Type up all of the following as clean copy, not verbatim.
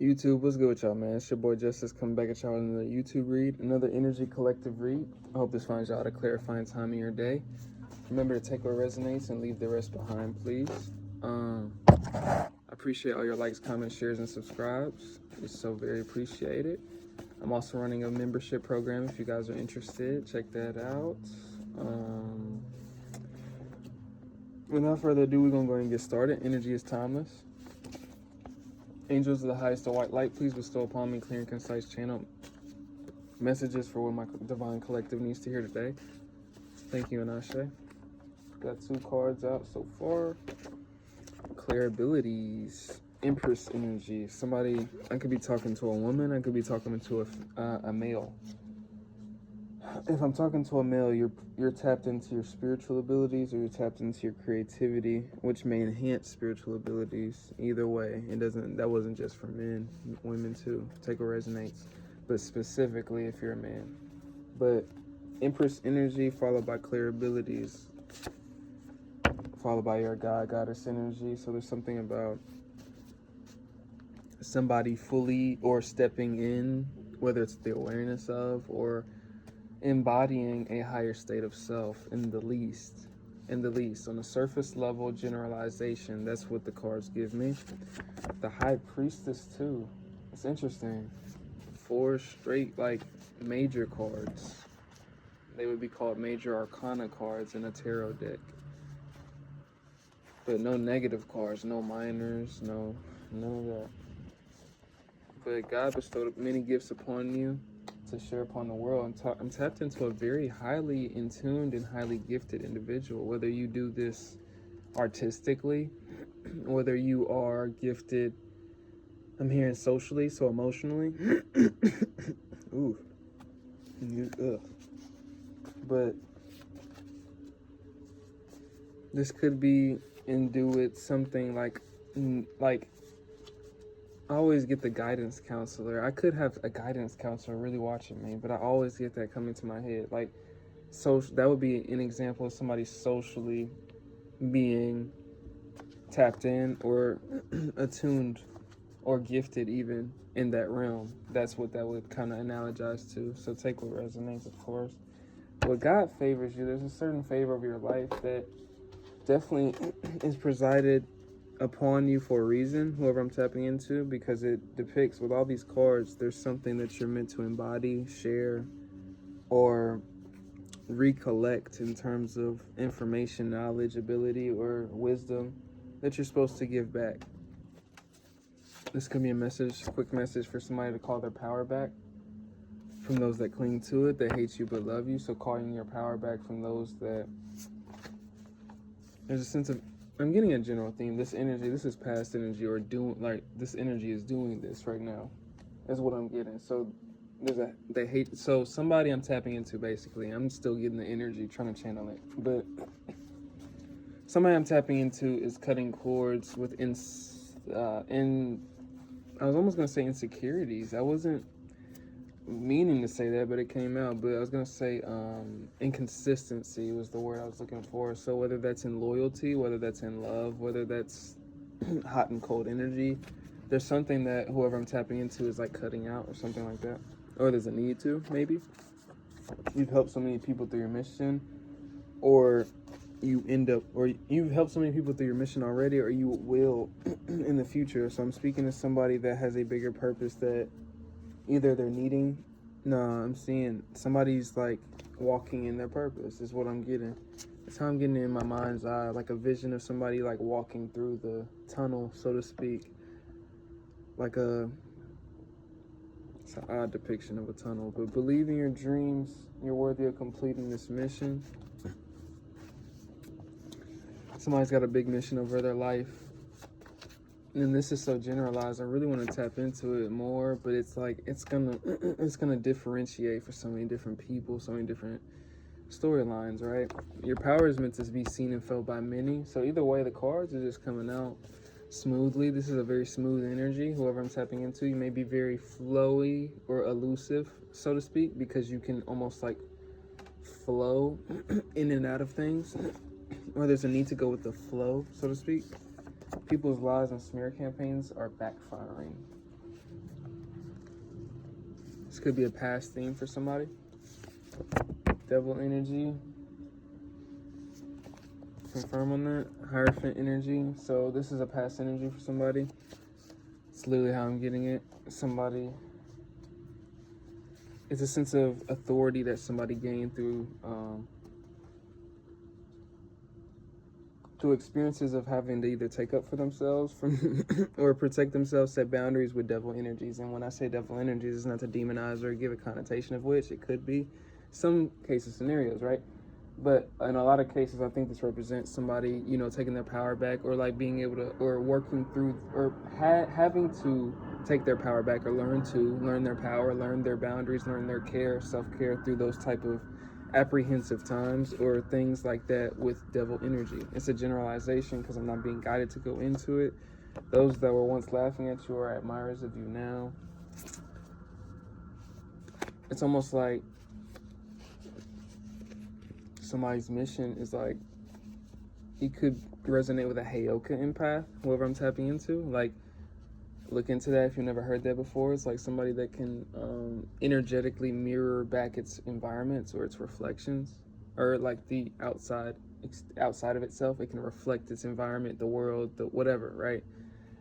YouTube, what's good with y'all, man? It's your boy Justice coming back at y'all with another YouTube read, another energy collective read. I hope this finds y'all at a clarifying time of your day. Remember to take what resonates and leave the rest behind, please. I appreciate all your likes, comments, shares, and subscribes. It's so very appreciated. I'm also running a membership program if you guys are interested. Check that out. Without further ado, we're going to go ahead and get started. Energy is timeless. Angels of the highest of white light, please bestow upon me clear and concise channel messages for what my divine collective needs to hear today. Thank you, and Ashe. Got 2 cards out so far. Clear abilities. Empress energy. Somebody, I could be talking to a woman, I could be talking to a male. If I'm talking to a male, you're tapped into your spiritual abilities, or you're tapped into your creativity, which may enhance spiritual abilities. Either way, that wasn't just for men, women too. Take what resonates, but specifically if you're a man. But Empress energy followed by clear abilities, followed by your goddess energy. So there's something about somebody fully or stepping in, whether it's the awareness of or embodying a higher state of self in the least. On a surface level generalization, that's what the cards give me. The High Priestess too. It's interesting. 4 straight major cards. They would be called major arcana cards in a tarot deck. But no negative cards, no minors, none of that. But God bestowed many gifts upon you to share upon the world. I'm tapped into a very highly intuned and highly gifted individual. Whether you do this artistically, whether you are gifted, I'm hearing socially, so emotionally. Ooh. But this could be and do it something like I always get the guidance counselor. I could have a guidance counselor really watching me, but I always get that coming to my head. So that would be an example of somebody socially being tapped in or attuned or gifted even in that realm. That's what that would kind of analogize to. So take what resonates, of course. What God favors you, there's a certain favor of your life that definitely is presided upon you for a reason, whoever I'm tapping into, because it depicts with all these cards, there's something that you're meant to embody, share, or recollect in terms of information, knowledge, ability, or wisdom that you're supposed to give back. This could be a quick message for somebody to call their power back from those that cling to it, that hate you but love you. So calling your power back from those that there's a sense of, I'm getting a general theme. This energy, this is past energy, or this energy is doing this right now. That's what I'm getting. So they hate, so somebody I'm tapping into, basically. I'm still getting the energy, trying to channel it. But somebody I'm tapping into is cutting cords with I was almost going to say insecurities. I wasn't meaning to say that, but it came out. But I was going to say inconsistency was the word I was looking for. So whether that's in loyalty, whether that's in love, whether that's hot and cold energy, there's something that whoever I'm tapping into is cutting out or something like that. Or there's a need to, maybe. You've helped so many people through your mission, or you've helped so many people through your mission already, or you will in the future. So I'm speaking to somebody that has a bigger purpose that either they're needing. No, I'm seeing somebody's walking in their purpose is what I'm getting. That's how I'm getting it in my mind's eye, like a vision of somebody walking through the tunnel, so to speak. It's an odd depiction of a tunnel, but believe in your dreams. You're worthy of completing this mission. Somebody's got a big mission over their life. And this is so generalized. I really want to tap into it more, but it's gonna differentiate for so many different people, so many different storylines, right? Your power is meant to be seen and felt by many. So either way, the cards are just coming out smoothly. This is a very smooth energy. Whoever I'm tapping into, you may be very flowy or elusive, so to speak, because you can almost flow in and out of things, or there's a need to go with the flow, so to speak. People's lies and smear campaigns are backfiring. could be a past theme for somebody. Devil energy. Confirm on that. Hierophant energy. So this is a past energy for somebody. It's literally how I'm getting it. Somebody. It's a sense of authority that somebody gained through experiences of having to either take up for themselves from or protect themselves, set boundaries with devil energies. And when I say devil energies, it's not to demonize or give a connotation of which it could be some cases, scenarios, right? But in a lot of cases, I think this represents somebody, taking their power back, or like being able to, or working through, or having to take their power back, or learn their power, learn their boundaries, learn their care, self-care through those type of apprehensive times or things like that with devil energy. It's a generalization because I'm not being guided to go into it. Those that were once laughing at you are admirers of you now. It's almost like somebody's mission is like, he could resonate with a Heyoka empath, whoever I'm tapping into. Like, look into that if you've never heard that before. It's like somebody that can energetically mirror back its environments or its reflections, or like the outside of itself. It can reflect its environment, the world, the whatever, right?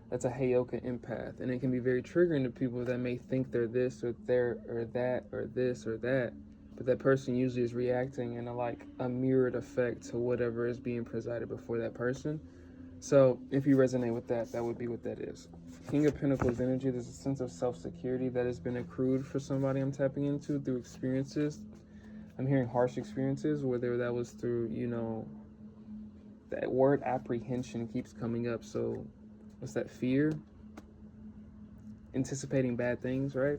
That's a Heyoka empath, and it can be very triggering to people that may think they're this or they're or that or this or that, but that person usually is reacting in a mirrored effect to whatever is being presided before that person. So if you resonate with that, that would be what that is. King of Pentacles energy, there's a sense of self-security that has been accrued for somebody I'm tapping into through experiences. I'm hearing harsh experiences, whether that was through, that word apprehension keeps coming up. So what's that? Fear? Anticipating bad things, right?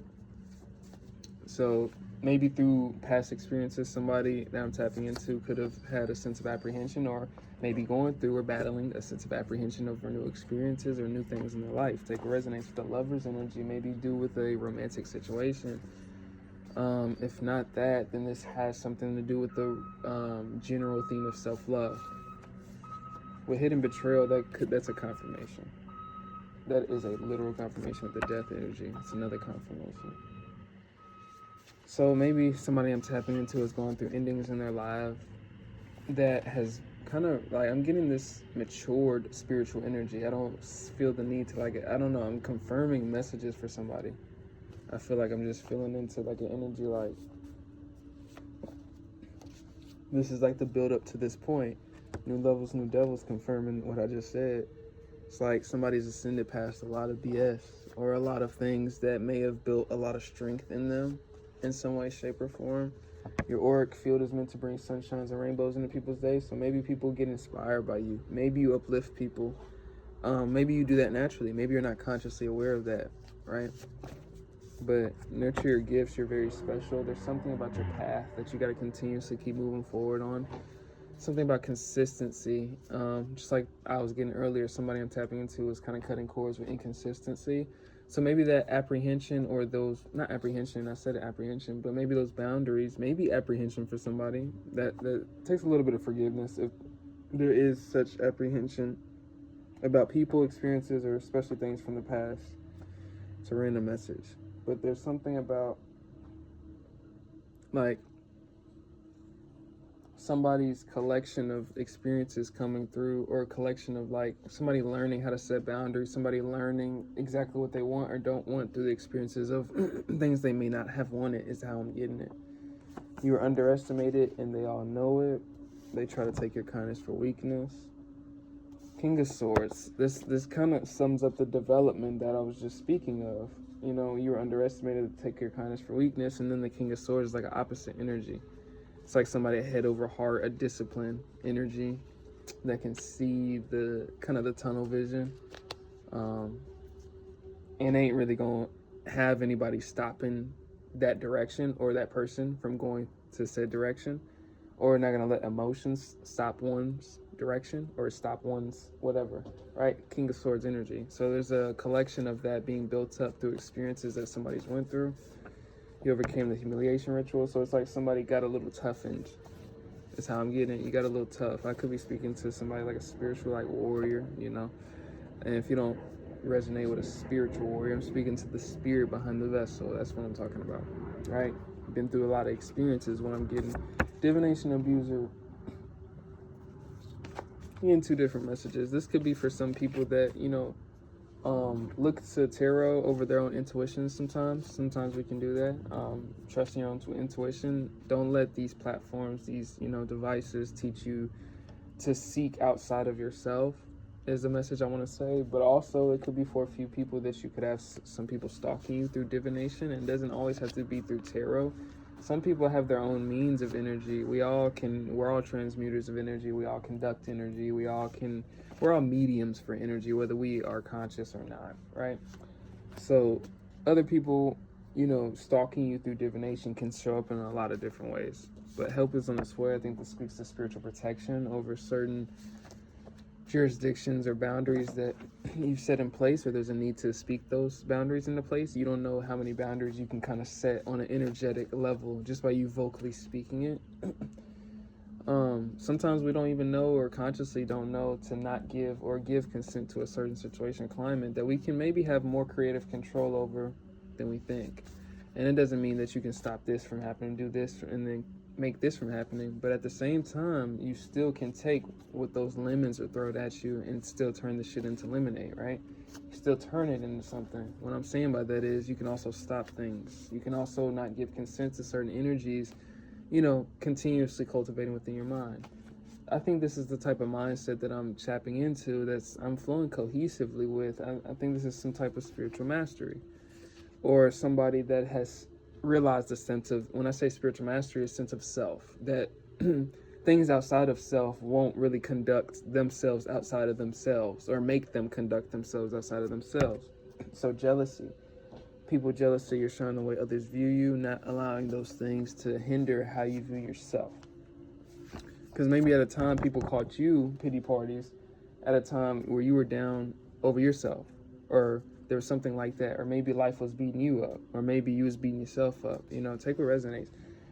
So maybe through past experiences, somebody that I'm tapping into could have had a sense of apprehension, or maybe going through or battling a sense of apprehension over new experiences or new things in their life. Take a resonance with the Lover's energy, maybe do with a romantic situation. If not that, then this has something to do with the general theme of self-love. With Hidden Betrayal, that's a confirmation. That is a literal confirmation with the Death energy. It's another confirmation. So maybe somebody I'm tapping into is going through endings in their life that has kind of like, I'm getting this matured spiritual energy. I don't feel the need to I don't know, I'm confirming messages for somebody. I feel like I'm just feeling into an energy like, this is like the build up to this point. New levels, new devils, confirming what I just said. It's like somebody's ascended past a lot of BS or a lot of things that may have built a lot of strength in them in some way, shape, or form. Your auric field is meant to bring sunshines and rainbows into people's days, so maybe people get inspired by you. Maybe you uplift people. Maybe you do that naturally. Maybe you're not consciously aware of that, right? But nurture your gifts. You're very special. There's something about your path that you got to continuously keep moving forward on. Something about consistency. Just like I was getting earlier, somebody I'm tapping into is kind of cutting cords with inconsistency. So maybe that apprehension, or those, not apprehension, I said apprehension, but maybe those boundaries, maybe apprehension for somebody, that takes a little bit of forgiveness if there is such apprehension about people, experiences, or especially things from the past. It's a random message. But there's something about, like, somebody's collection of experiences coming through, or a collection of like somebody learning how to set boundaries, somebody learning exactly what they want or don't want through the experiences of things they may not have wanted, is how I'm getting it. You are underestimated and they all know it. They try to take your kindness for weakness. King of Swords, this kind of sums up the development that I was just speaking of. You were underestimated to take your kindness for weakness, and then the King of Swords is like an opposite energy. It's like somebody head over heart, a discipline energy that can see the kind of the tunnel vision, and ain't really gonna have anybody stopping that direction or that person from going to said direction, or not gonna let emotions stop one's direction or stop one's whatever, right? King of Swords energy. So there's a collection of that being built up through experiences that somebody's went through. You overcame the humiliation ritual, so it's like somebody got a little toughened. That's how I'm getting it. You got a little tough. I could be speaking to somebody like a spiritual, like warrior, And if you don't resonate with a spiritual warrior. I'm speaking to the spirit behind the vessel. That's what I'm talking about, right? Been through a lot of experiences when I'm getting divination abuser. In two different messages. This could be for some people that, look to tarot over their own intuition sometimes. Sometimes we can do that. Trust your own intuition. Don't let these platforms, these, devices teach you to seek outside of yourself is the message I want to say. But also it could be for a few people that you could have some people stalking you through divination, and it doesn't always have to be through tarot. Some people have their own means of energy. We're all transmuters of energy. We all conduct energy. We're all mediums for energy, whether we are conscious or not, right? So other people, stalking you through divination can show up in a lot of different ways. But help is on its way. I think this speaks to spiritual protection over certain jurisdictions or boundaries that you've set in place, or there's a need to speak those boundaries into place. You don't know how many boundaries you can kind of set on an energetic level just by you vocally speaking it. Sometimes we don't even know, or consciously don't know, to not give or give consent to a certain situation or climate that we can maybe have more creative control over than we think. And it doesn't mean that you can stop this from happening, do this, and then make this from happening. But at the same time, you still can take what those lemons are thrown at you and still turn the shit into lemonade, right? Still turn it into something. What I'm saying by that is you can also stop things. You can also not give consent to certain energies, continuously cultivating within your mind. I think this is the type of mindset that I'm tapping into, I'm flowing cohesively with. I think this is some type of spiritual mastery, or somebody that has realized a sense of, when I say spiritual mastery, a sense of self, that things outside of self won't really conduct themselves outside of themselves, or make them conduct themselves outside of themselves. So jealousy, people jealous of your shine, the way others view you, not allowing those things to hinder how you view yourself. Because maybe at a time people caught you pity parties at a time where you were down over yourself, or there was something like that, or maybe life was beating you up, or maybe you was beating yourself up. Take what resonates.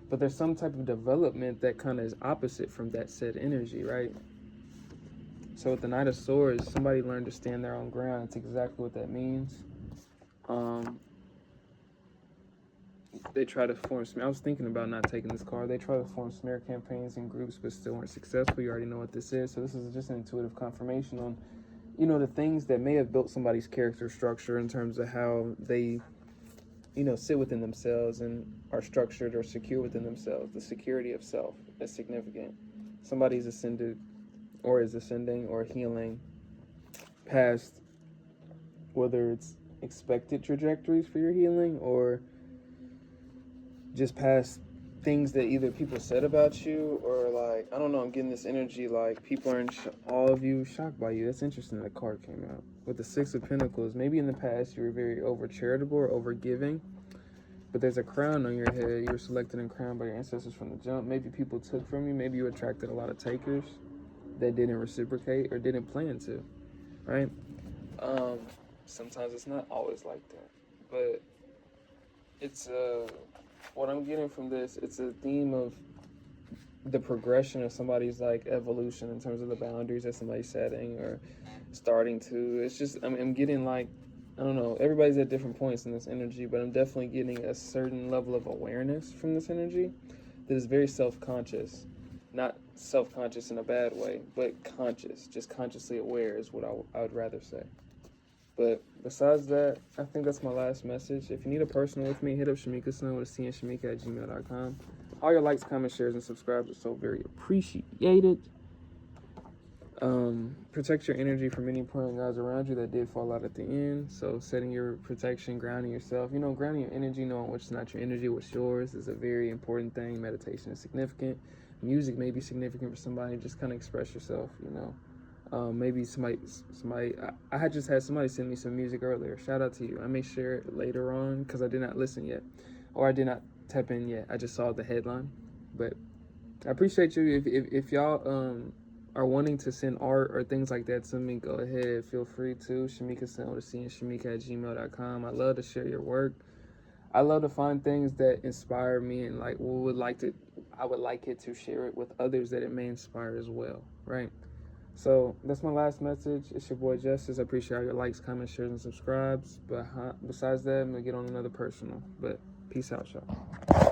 But there's some type of development that kind of is opposite from that said energy, right? So with the Knight of Swords, somebody learned to stand their own ground. That's exactly what that means. They try to form, I was thinking about not taking this card. They try to form smear campaigns in groups, but still weren't successful. You already know what this is. So this is just an intuitive confirmation on, the things that may have built somebody's character structure in terms of how they, sit within themselves and are structured or secure within themselves. The security of self is significant. Somebody's ascended or is ascending or healing past, whether it's expected trajectories for your healing or just past things that either people said about you, or like, I don't know, I'm getting this energy like people are all of you shocked by you. That's interesting that card came out. With the Six of Pentacles, maybe in the past you were very over charitable or over giving, but there's a crown on your head. You were selected and crowned by your ancestors from the jump. Maybe people took from you. Maybe you attracted a lot of takers that didn't reciprocate or didn't plan to, right? Sometimes it's not always like that, but it's what I'm getting from this, it's a theme of the progression of somebody's like evolution in terms of the boundaries that somebody's setting or starting to. It's just, I'm getting like, I don't know, everybody's at different points in this energy, but I'm definitely getting a certain level of awareness from this energy that is very self-conscious. Not self-conscious in a bad way, but conscious, just consciously aware is what I would rather say. But besides that, I think that's my last message. If you need a personal with me, hit up Shamika Snow with a C and Shamika at gmail.com. All your likes, comments, shares, and subscribes are so very appreciated. Protect your energy from any pulling guys around you that did fall out at the end. So setting your protection, grounding yourself. Grounding your energy, knowing what's not your energy, what's yours, is a very important thing. Meditation is significant. Music may be significant for somebody. Just kind of express yourself, maybe somebody, I had just had somebody send me some music earlier. Shout out to you. I may share it later on because I did not listen yet, or I did not tap in yet. I just saw the headline, but I appreciate you. If y'all are wanting to send art or things like that to me, go ahead. Feel free to. Shamika Send with a C and Shamika at gmail.com. I love to share your work. I love to find things that inspire me and I would like it to share it with others that it may inspire as well, right? So that's my last message. It's your boy Justice. I appreciate all your likes, comments, shares, and subscribes. But besides that, I'm gonna get on another personal. But peace out, y'all.